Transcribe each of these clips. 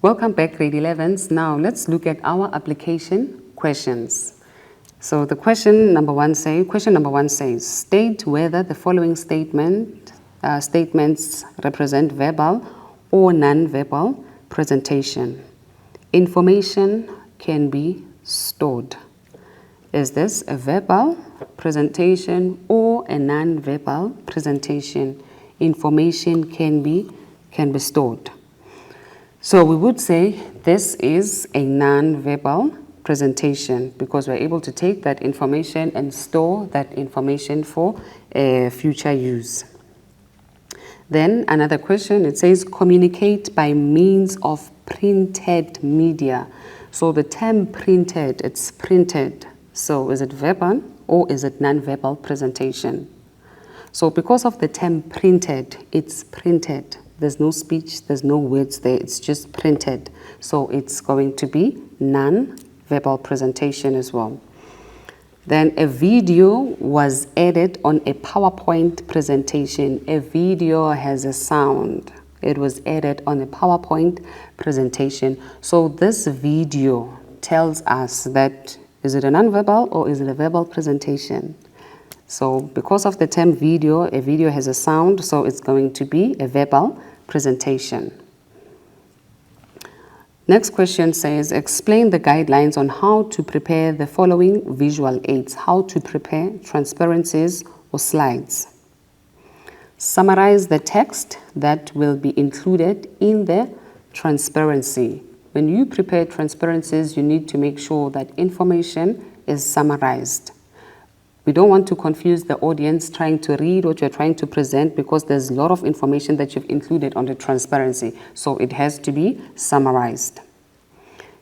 Welcome back, grade 11s. Now let's look at our application questions. So the question number one says, state whether the following statements represent verbal or non-verbal presentation. Information can be stored. Is this a verbal presentation or a non-verbal presentation? Information can be stored. So we would say this is a non-verbal presentation because we're able to take that information and store that information for future use. Then another question, it says communicate by means of printed media. So the term printed, it's printed. So is it verbal or is it non-verbal presentation? So because of the term printed, it's printed. There's no speech, there's no words there, it's just printed. So it's going to be non-verbal presentation as well. Then a video was added on a PowerPoint presentation. A video has a sound. It was added on a PowerPoint presentation. So this video tells us that, is it a non-verbal or is it a verbal presentation? So because of the term video, a video has a sound, so it's going to be a verbal presentation. Next question says, explain the guidelines on how to prepare the following visual aids. How to prepare transparencies or slides. Summarize the text that will be included in the transparency. When you prepare transparencies, you need to make sure that information is summarized. We don't want to confuse the audience trying to read what you're trying to present because there's a lot of information that you've included on the transparency. So it has to be summarized.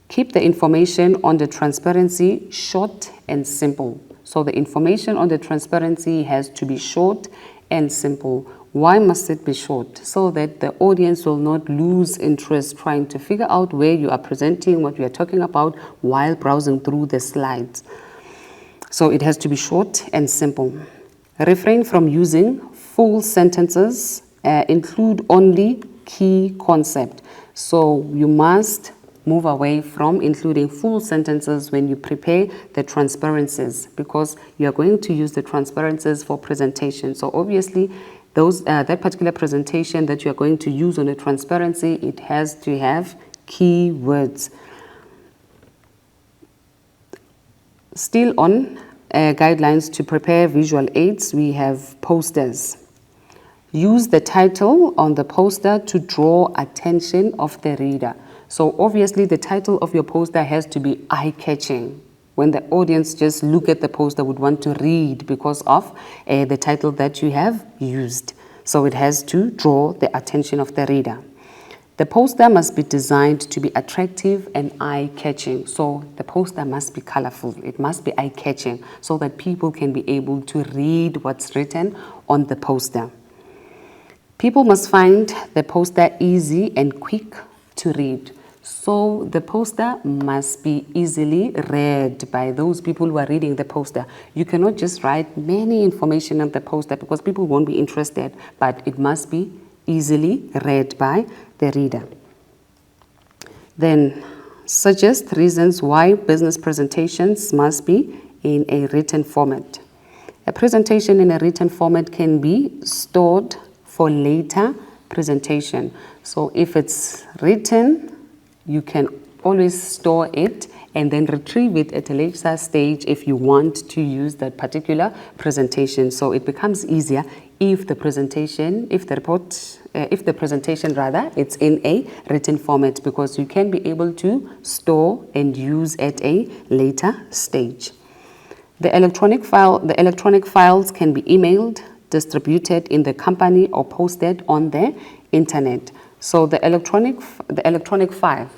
Keep the information on the transparency short and simple. So the information on the transparency has to be short and simple. Why must it be short? So that the audience will not lose interest trying to figure out where you are presenting, what you are talking about while browsing through the slides. So it has to be short and simple. Refrain from using full sentences. Include only key concept. So you must move away from including full sentences when you prepare the transparencies because you are going to use the transparencies for presentation. So obviously, that particular presentation that you are going to use on the transparency, it has to have key words. Still on guidelines to prepare visual aids, we have posters. Use the title on the poster to draw attention of the reader. So obviously the title of your poster has to be eye-catching. When the audience just look at the poster would want to read because of the title that you have used. So it has to draw the attention of the reader. The poster must be designed to be attractive and eye-catching. So the poster must be colorful. It must be eye-catching so that people can be able to read what's written on the poster. People must find the poster easy and quick to read. So the poster must be easily read by those people who are reading the poster. You cannot just write many information on the poster because people won't be interested, but it must be easily read by the reader. Then suggest reasons why business presentations must be in a written format. A presentation in a written format can be stored for later presentation. So if it's written, you can always store it and then retrieve it at a later stage if you want to use that particular presentation. So it becomes easier if the presentation, it's in a written format because you can be able to store and use at a later stage. The electronic files can be emailed, distributed in the company or posted on the internet. So the electronic file,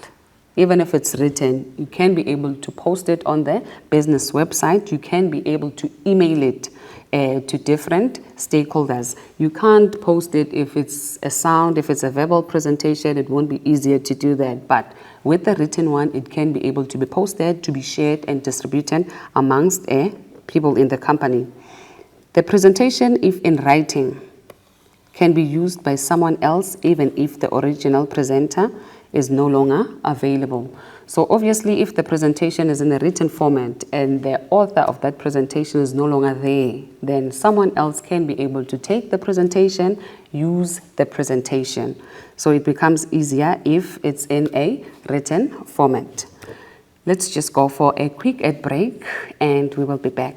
even if it's written, you can be able to post it on the business website. You can be able to email it to different stakeholders. You can't post it if it's a sound, if it's a verbal presentation, it won't be easier to do that. But with the written one, it can be able to be posted, to be shared and distributed amongst people in the company. The presentation, if in writing, can be used by someone else even if the original presenter is no longer available. So obviously, if the presentation is in a written format and the author of that presentation is no longer there, then someone else can be able to take the presentation, use the presentation. So it becomes easier if it's in a written format. Let's just go for a quick ad break and we will be back.